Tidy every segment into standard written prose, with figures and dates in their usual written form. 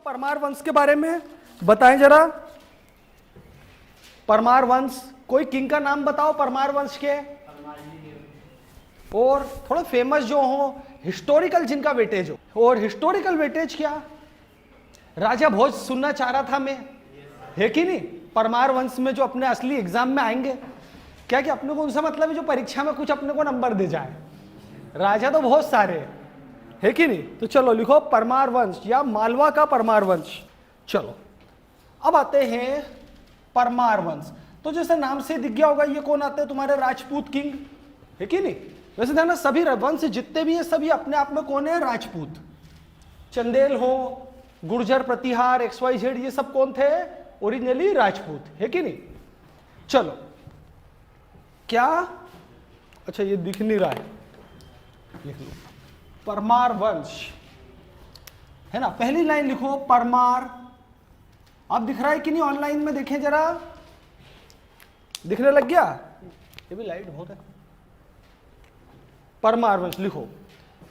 परमार वंश के बारे में बताएं जरा। परमार वंश, कोई किंग का नाम बताओ परमार वंश के, और थोड़ा फेमस जो हो, हिस्टोरिकल जिनका वेटेज हो। और हिस्टोरिकल वेटेज क्या, राजा भोज सुनना चाह रहा था मैं, है कि नहीं? परमार वंश में जो अपने असली एग्जाम में आएंगे, क्या कि अपने को उनसे मतलब है जो परीक्षा में कुछ अपने को नंबर दे जाए। राजा तो बहुत सारे है कि नहीं? तो चलो लिखो परमार वंश या मालवा का परमार वंश। चलो अब आते हैं परमार वंश। तो जैसे नाम से दिख गया होगा ये कौन आते हैं तुम्हारे, राजपूत किंग, है कि नहीं? वैसे ध्यान, सभी वंश जितने भी हैं सभी अपने आप में कौन है, राजपूत। चंदेल हो, गुर्जर, प्रतिहार, XYZ, ये सब कौन थे, ओरिजिनली राजपूत, है कि नहीं? चलो क्या, अच्छा ये दिख नहीं रहा है, लिख लो परमार वंश, है ना? पहली लाइन लिखो परमार। अब दिख रहा है कि नहीं ऑनलाइन में, देखें जरा, दिखने लग गया? ये भी लाइट बहुत है। परमार वंश लिखो।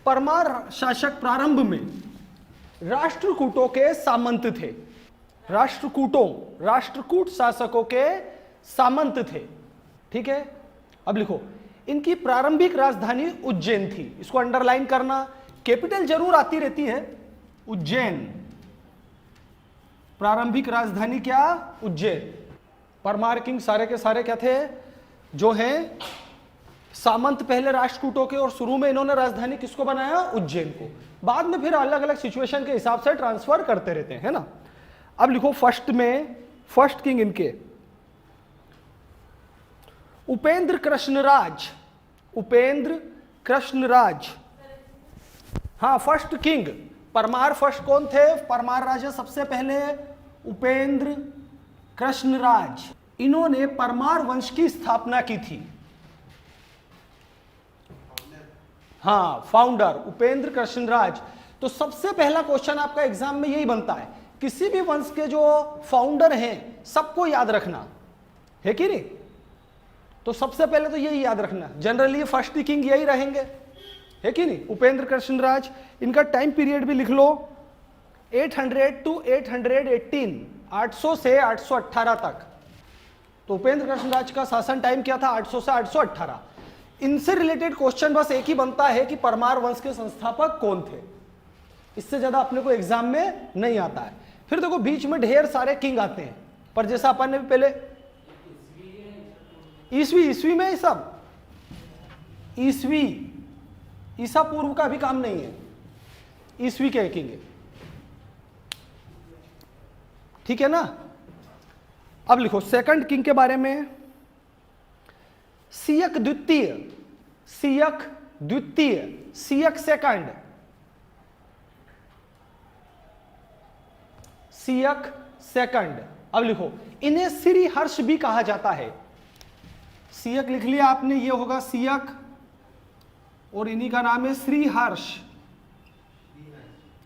परमार शासक प्रारंभ में राष्ट्रकूटों के सामंत थे। राष्ट्रकूट शासकों के सामंत थे, ठीक है? अब लिखो, इनकी प्रारंभिक राजधानी उज्जैन थी। इसको अंडरलाइन करना, कैपिटल जरूर आती रहती है, उज्जैन। प्रारंभिक राजधानी क्या, उज्जैन। परमार किंग सारे के सारे क्या थे, जो हैं सामंत पहले राष्ट्रकूटों के, और शुरू में इन्होंने राजधानी किसको बनाया, उज्जैन को। बाद में फिर अलग अलग सिचुएशन के हिसाब से ट्रांसफर करते रहते हैं, है ना? अब लिखो फर्स्ट में, फर्स्ट किंग इनके उपेंद्र कृष्णराज। उपेंद्र कृष्णराज, हाँ फर्स्ट किंग। परमार फर्स्ट कौन थे, परमार राजा सबसे पहले उपेंद्र कृष्णराज। इन्होंने परमार वंश की स्थापना की थी। हाँ फाउंडर उपेंद्र कृष्णराज। तो सबसे पहला क्वेश्चन आपका एग्जाम में यही बनता है, किसी भी वंश के जो फाउंडर हैं सबको याद रखना, है कि नहीं? तो सबसे पहले तो यही याद रखना, जनरली फर्स्ट किंग यही रहेंगे, है कि नहीं? उपेंद्र कृष्णराज। इनका टाइम पीरियड भी लिख लो, 800 to 818, 800 से 818 तक। तो उपेंद्र कृष्णराज का शासन टाइम क्या था, 800 से 818। इनसे रिलेटेड क्वेश्चन बस एक ही बनता है कि परमार वंश के संस्थापक कौन थे। इससे ज्यादा अपने को एग्जाम में नहीं आता है। फिर देखो बीच में ढेर सारे किंग आते हैं, पर जैसा अपन ने भी पहले ईसवी में सब, ईसवी ईसा पूर्व का भी काम नहीं है, ईसवी के किंग है, ठीक है ना? अब लिखो सेकंड किंग के बारे में, सियक द्वितीय। सियक द्वितीय, सियक सेकंड, सियक सेकंड। अब लिखो, इन्हें श्री हर्ष भी कहा जाता है। सियक लिख लिया आपने, ये होगा सियक, और इन्हीं का नाम है श्री हर्ष।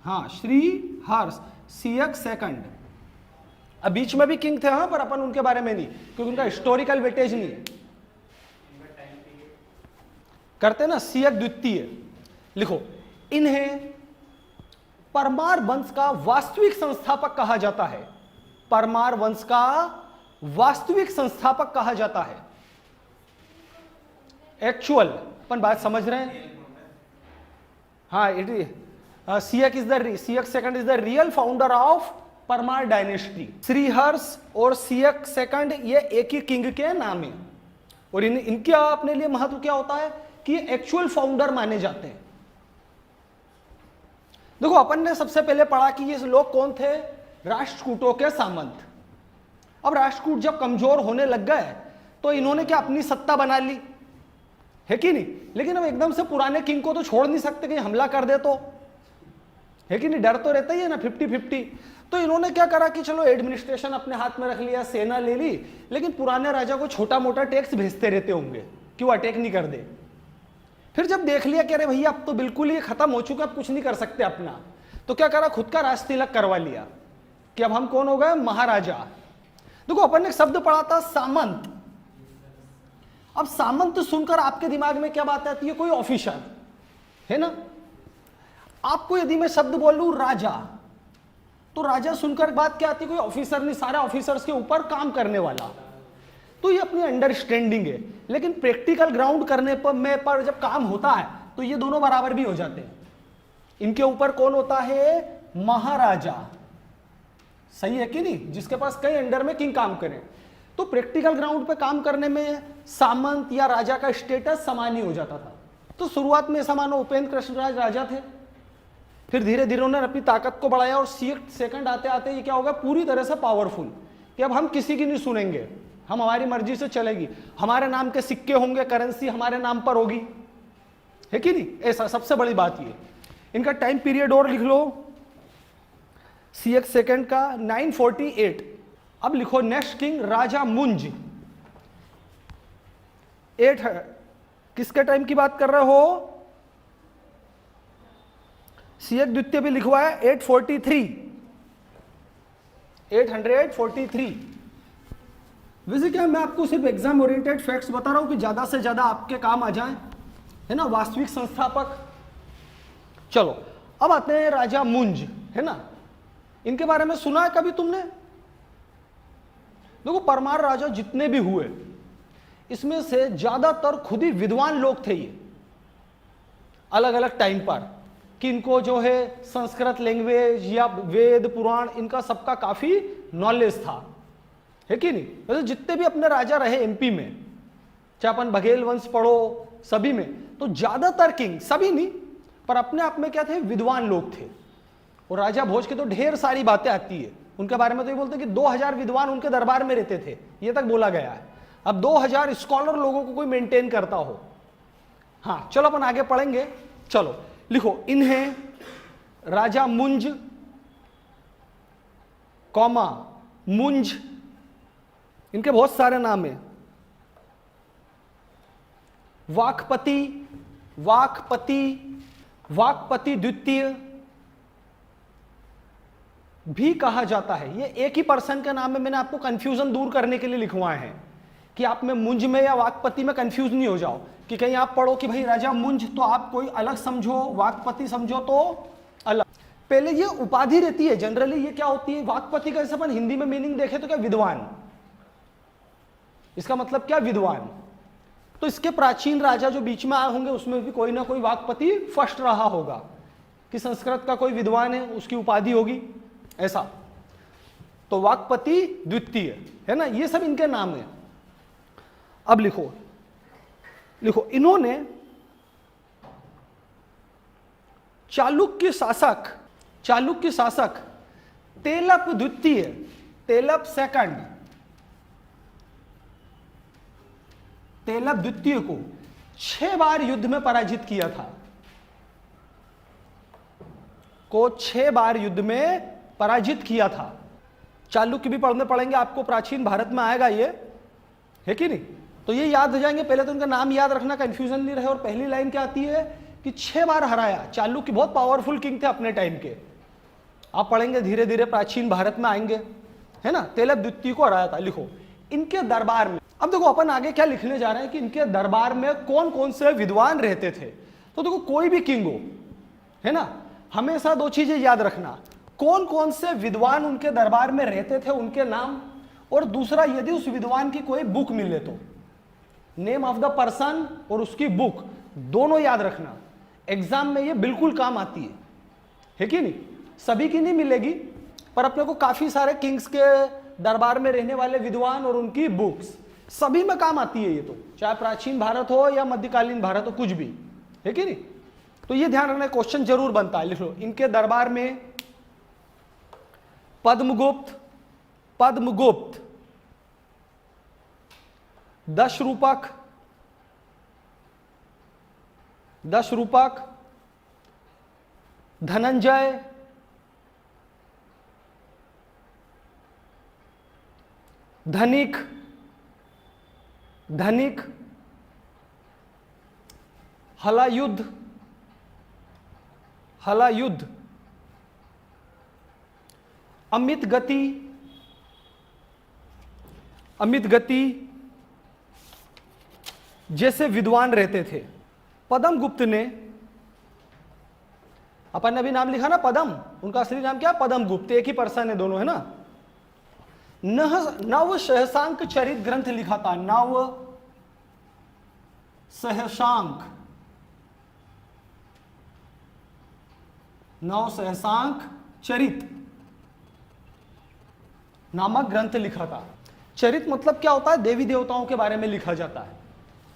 हाँ श्री हर्ष, सियक सेकंड। अब बीच में भी किंग थे हाँ, पर अपन उनके बारे में नहीं, क्योंकि उनका हिस्टोरिकल वेटेज नहीं है। करते ना, सियक द्वितीय। लिखो, इन्हें परमार वंश का वास्तविक संस्थापक कहा जाता है। परमार वंश का वास्तविक संस्थापक कहा जाता है। एक्चुअल, अपन बात समझ रहे हैं? हाँ, Siyaka is the, Siyaka second is the real founder of Parmar dynasty. Sriharsh और सियक सेकंड ये एक ही किंग के नाम है, और इनके अपने लिए महत्व क्या होता है कि एक्चुअल फाउंडर माने जाते हैं। देखो अपन ने सबसे पहले पढ़ा कि ये लोग कौन थे, राष्ट्रकूटों के सामंत। अब राष्ट्रकूट जब कमजोर होने लग गए तो इन्होंने क्या अपनी सत्ता बना ली, है कि नहीं? लेकिन अब एकदम से पुराने किंग को तो छोड़ नहीं सकते, कहीं हमला कर दे तो, है कि नहीं? डर तो रहता ही है ना, 50-50। तो इन्होंने क्या करा कि चलो एडमिनिस्ट्रेशन अपने हाथ में रख लिया, सेना ले ली, लेकिन पुराने राजा को छोटा मोटा टैक्स भेजते रहते होंगे कि वो अटैक नहीं कर दे। फिर जब देख लिया कि अरे भैया अब तो बिल्कुल ही खत्म हो चुका, अब कुछ नहीं कर सकते अपना, तो क्या करा, खुद का राज तिलक करवा लिया कि अब हम कौन हो गए, महाराजा। देखो अपन ने शब्द पढ़ा था सामंत। अब सामंत सुनकर आपके दिमाग में क्या बात आती है, कोई ऑफिसर, है ना? आपको यदि मैं शब्द बोलूं राजा, तो राजा सुनकर बात क्या आती, कोई ऑफिसर नहीं, सारे ऑफिसर्स के ऊपर काम करने वाला। तो ये अपनी अंडरस्टैंडिंग है, लेकिन प्रैक्टिकल ग्राउंड करने पर जब काम होता है तो ये दोनों बराबर भी हो जाते हैं। इनके ऊपर कौन होता है, महाराजा, सही है कि नहीं, जिसके पास कई अंडर में किंग काम करें। तो प्रैक्टिकल ग्राउंड पे काम करने में सामंत या राजा का स्टेटस समान ही हो जाता था। तो शुरुआत में ऐसा मानो उपेंद्र कृष्णराज राजा थे, फिर धीरे धीरे उन्होंने अपनी ताकत को बढ़ाया और सेकंड आते आते ये क्या होगा, पूरी तरह से पावरफुल, कि अब हम किसी की नहीं सुनेंगे, हम हमारी मर्जी से चलेगी, हमारे नाम के सिक्के होंगे, करेंसी हमारे नाम पर होगी, है कि नहीं। ऐसा सबसे बड़ी बात ये। इनका टाइम पीरियड और लिख लो, CX सेकंड का 948। अब लिखो नेक्स्ट किंग राजा मुंज। 8 किसके टाइम की बात कर रहे हो, CX द्वितीय भी लिखवा है 843, 843। वैसे क्या मैं आपको सिर्फ एग्जाम ओरिएंटेड फैक्ट्स बता रहा हूं कि ज्यादा से ज्यादा आपके काम आ जाएं, है ना, वास्तविक संस्थापक। चलो अब आते हैं राजा मुंज, है ना, इनके बारे में सुना है कभी तुमने। देखो परमार राजा जितने भी हुए इसमें से ज्यादातर खुद ही विद्वान लोग थे, ये अलग अलग टाइम पर, कि इनको जो है संस्कृत लैंग्वेज या वेद पुराण इनका सबका काफी नॉलेज था, है कि नहीं। वैसे जितने भी अपने राजा रहे MP में, चाहे अपन बघेल वंश पढ़ो, सभी में तो ज्यादातर किंग, सभी नहीं पर अपने आप में क्या थे, विद्वान लोग थे। और राजा भोज के तो ढेर सारी बातें आती है उनके बारे में, तो ये बोलते हैं कि 2000 विद्वान उनके दरबार में रहते थे, ये तक बोला गया है। अब 2000 स्कॉलर लोगों को कोई मेंटेन करता हो। हाँ चलो अपन आगे पढ़ेंगे। चलो लिखो, इन्हें राजा मुंज कौमा मुंज, इनके बहुत सारे नाम हैं, वाकपति, वाकपति द्वितीय भी कहा जाता है। ये एक ही पर्सन का नाम है, मैंने आपको कंफ्यूजन दूर करने के लिए लिखवाए हैं कि आप में मुंज में या वाकपति में कंफ्यूज नहीं हो जाओ, कि कहीं आप पढ़ो कि भाई राजा मुंज तो आप कोई अलग समझो, वाकपति समझो तो अलग। पहले ये उपाधि रहती है जनरली, ये क्या होती है, वाकपति का जैसे अपन हिंदी में मीनिंग देखें तो क्या, विद्वान, इसका मतलब क्या, विद्वान। तो इसके प्राचीन राजा जो बीच में आए होंगे उसमें भी कोई ना कोई वाकपति फर्स्ट रहा होगा, कि संस्कृत का कोई विद्वान है उसकी उपाधि होगी, ऐसा। तो वाकपति द्वितीय, है ना, ये सब इनके नाम है। अब लिखो इन्होंने चालुक्य शासक तेलप द्वितीय, तेलप सेकंड, तेलप द्वितीय को 6 बार युद्ध में पराजित किया था, को 6 बार युद्ध में पराजित किया था। चालुक्य भी पढ़ने पड़ेंगे आपको, प्राचीन भारत में आएगा ये, है कि नहीं। तो ये याद हो जाएंगे, पहले तो उनका नाम याद रखना, कंफ्यूजन नहीं रहे। और पहली लाइन क्या आती है कि 6 बार हराया। चालुक्य बहुत पावरफुल किंग थे अपने टाइम के, आप पढ़ेंगे धीरे धीरे प्राचीन भारत में आएंगे, है ना। तेलप द्वितीय को हराया था। लिखो इनके दरबार में, अब देखो अपन आगे क्या लिखने जा रहे हैं कि इनके दरबार में कौन कौन से विद्वान रहते थे। तो देखो कोई भी किंग हो, है ना, हमेशा 2 चीजें याद रखना, कौन कौन से विद्वान उनके दरबार में रहते थे, उनके नाम, और दूसरा यदि उस विद्वान की कोई बुक मिले तो नेम ऑफ द पर्सन और उसकी बुक, दोनों याद रखना। एग्जाम में ये बिल्कुल काम आती है कि नहीं। सभी की नहीं मिलेगी पर अपने को काफी सारे किंग्स के दरबार में रहने वाले विद्वान और उनकी बुक्स सभी में काम आती है ये, तो चाहे प्राचीन भारत हो या मध्यकालीन भारत हो, कुछ भी, है कि नहीं। तो ये ध्यान रखना, क्वेश्चन जरूर बनता है। लिख लो इनके दरबार में पद्मगुप्त, दशरूपक, धनंजय, धनिक, हलायुद्ध, अमित गति जैसे विद्वान रहते थे। पद्मगुप्त ने अपन ने अभी नाम लिखा ना पदम, उनका असली नाम क्या? पदम गुप्त, एक ही पर्सन है दोनों, है ना। नव सहसांक चरित ग्रंथ लिखा था, नव सहसांक, नव सहसांक चरित नामक ग्रंथ लिखा था। चरित मतलब क्या होता है? देवी देवताओं के बारे में लिखा जाता है।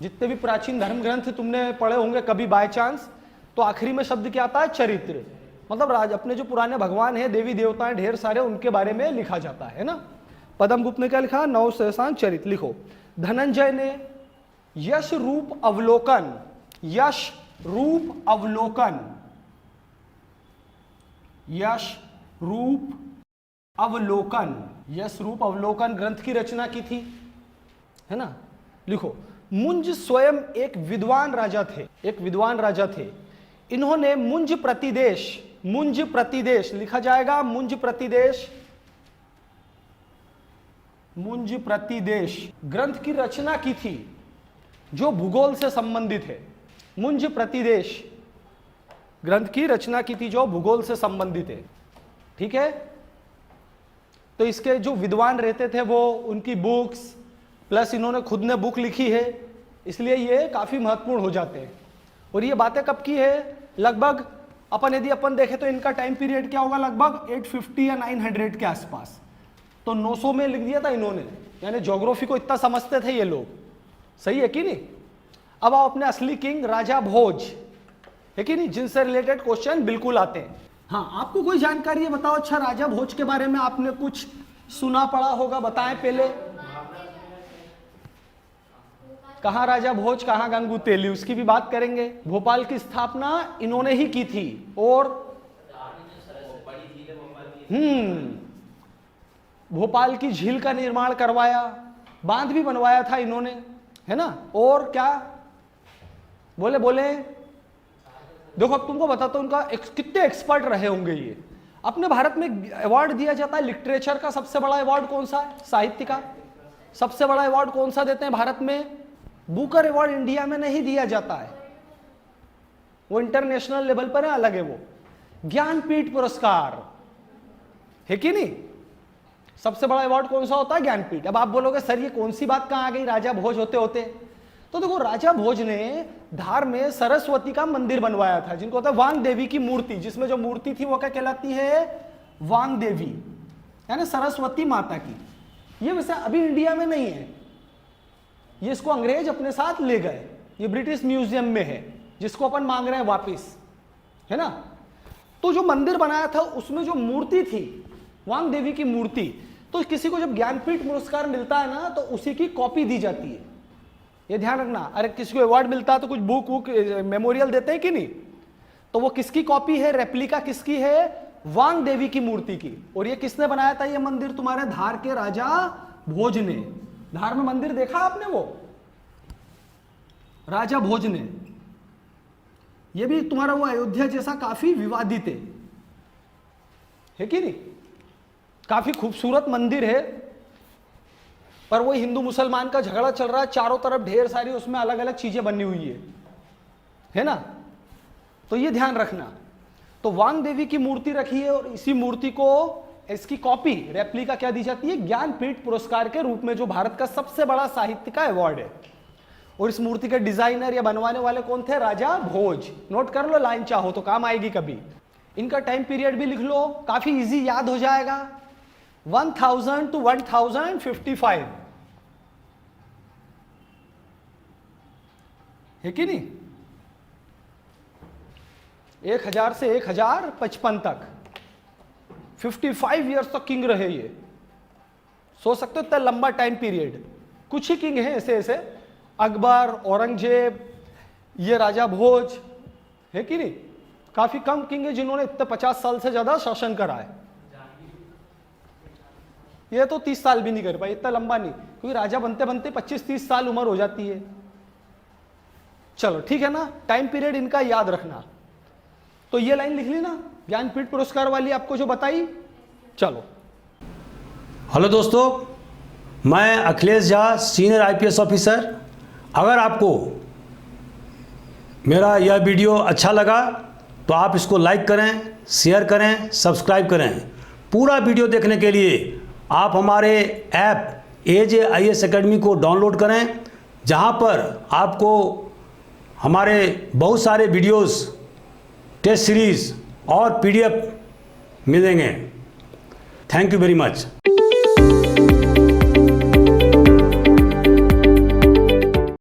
जितने भी प्राचीन धर्म ग्रंथ तुमने पढ़े होंगे कभी बाय चांस, तो आखिरी में शब्द क्या आता है? चरित्र। मतलब अपने जो पुराने भगवान हैं, देवी देवता हैं ढेर सारे, उनके बारे में लिखा जाता है ना। पदम गुप्त ने क्या लिखा? नव सहसांक चरित। लिखो। धनंजय ने यश रूप अवलोकन, यश रूप अवलोकन, यश रूप अवलोकन, यश रूप अवलोकन ग्रंथ की रचना की थी, है ना। लिखो। मुंज स्वयं एक विद्वान राजा थे, एक विद्वान राजा थे। इन्होंने मुंज प्रतिदेश, मुंज प्रतिदेश लिखा जाएगा, मुंज प्रतिदेश, मुंज प्रतिदेश ग्रंथ की रचना की थी जो भूगोल से संबंधित है। मुंज प्रतिदेश ग्रंथ की रचना की थी जो भूगोल से संबंधित है, ठीक है। तो इसके जो विद्वान रहते थे वो उनकी बुक्स प्लस इन्होंने खुद ने बुक लिखी है, इसलिए ये काफी महत्वपूर्ण हो जाते हैं। और ये बातें कब की है? लगभग यदि अपन देखें तो इनका टाइम पीरियड क्या होगा? लगभग 850 या 900 के आसपास। तो 900 में लिख दिया था इन्होंने, यानी ज्योग्राफी को इतना समझते थे ये लोग, सही है कि नहीं। अब आओ अपने असली किंग राजा भोज, है कि नहीं, जिनसे रिलेटेड क्वेश्चन बिल्कुल आते हैं। हाँ, आपको कोई जानकारी है बताओ? अच्छा, राजा भोज के बारे में आपने कुछ सुना पढ़ा होगा, बताएं पहले। कहाँ राजा भोज, कहाँ गंगू तेली, उसकी भी बात करेंगे। भोपाल की स्थापना इन्होंने ही की थी, और भोपाल की झील का निर्माण करवाया, बांध भी बनवाया था इन्होंने, है ना। और क्या बोले बोले देखो, अब तुमको बताता हूं उनका कितने एक्सपर्ट रहे होंगे ये। अपने भारत में अवार्ड दिया जाता है लिटरेचर का, सबसे बड़ा अवार्ड कौन सा है? साहित्य का सबसे बड़ा अवार्ड कौन सा देते हैं भारत में? बुकर अवार्ड इंडिया में नहीं दिया जाता है, वो इंटरनेशनल लेवल पर है, अलग है वो। ज्ञानपीठ पुरस्कार है कि नहीं, सबसे बड़ा अवार्ड कौन सा होता है? ज्ञानपीठ। अब आप बोलोगे सर ये कौन सी बात कहां आ गई राजा भोज होते होते? तो देखो, राजा भोज ने धार में सरस्वती का मंदिर बनवाया था, जिनको होता है वांग देवी की मूर्ति, जिसमें जो मूर्ति थी वो क्या कहलाती है? वांग देवी, यानी सरस्वती माता की। ये वैसे अभी इंडिया में नहीं है, ये इसको अंग्रेज अपने साथ ले गए, ये ब्रिटिश म्यूजियम में है, जिसको अपन मांग रहे हैं वापिस, है ना। तो जो मंदिर बनाया था उसमें जो मूर्ति थी वांग देवी की मूर्ति, तो किसी को जब ज्ञानपीठ पुरस्कार मिलता है ना तो उसी की कॉपी दी जाती है, ये ध्यान रखना। अरे किसी को अवार्ड मिलता है तो कुछ बुक वुक मेमोरियल देते हैं कि नहीं, तो वो किसकी कॉपी है? रेप्लिका किसकी है? वांग देवी की मूर्ति की। और ये किसने बनाया था ये मंदिर? तुम्हारे धार के राजा भोज ने। धार में मंदिर देखा आपने? वो राजा भोज ने। ये भी तुम्हारा वो अयोध्या जैसा काफी विवादित है कि नहीं, काफी खूबसूरत मंदिर है, पर वो हिंदू मुसलमान का झगड़ा चल रहा है, चारों तरफ ढेर सारी उसमें अलग अलग चीजें बनी हुई है ना। तो ये ध्यान रखना। तो वांग देवी की मूर्ति रखी है और इसी मूर्ति को इसकी कॉपी रेप्लिका क्या दी जाती है? ज्ञानपीठ पुरस्कार के रूप में, जो भारत का सबसे बड़ा साहित्य का अवार्ड है। और इस मूर्ति के डिजाइनर या बनवाने वाले कौन थे? राजा भोज। नोट कर लो लाइन, चाहो तो काम आएगी कभी। इनका टाइम पीरियड भी लिख लो, काफी इजी याद हो जाएगा। 1000 to 1055 है कि नहीं? 1000 से 1055 तक 55 ईयर्स तक किंग रहे ये। सोच सकते हो इतना लंबा टाइम पीरियड। कुछ ही किंग हैं ऐसे ऐसे, अकबर, औरंगजेब, ये राजा भोज, है कि नहीं। काफी कम किंग है जिन्होंने इतने 50 साल से ज्यादा शासन करा है। ये तो 30 साल भी नहीं कर पाए, इतना लंबा नहीं, क्योंकि राजा बनते बनते 25-30 साल उम्र हो जाती है। चलो ठीक है ना, टाइम पीरियड इनका याद रखना। तो ये लाइन लिख ली ना ज्ञानपीठ पुरस्कार वाली, आपको जो बताई। चलो, हेलो दोस्तों, मैं Akhilesh Jha, senior IPS officer. अगर आपको मेरा यह वीडियो अच्छा लगा तो आप इसको लाइक करें, शेयर करें, सब्सक्राइब करें। पूरा वीडियो देखने के लिए आप हमारे ऐप AJIS अकेडमी को डाउनलोड करें, जहां पर आपको हमारे बहुत सारे वीडियोस, टेस्ट सीरीज़ और PDF मिलेंगे। Thank you very much.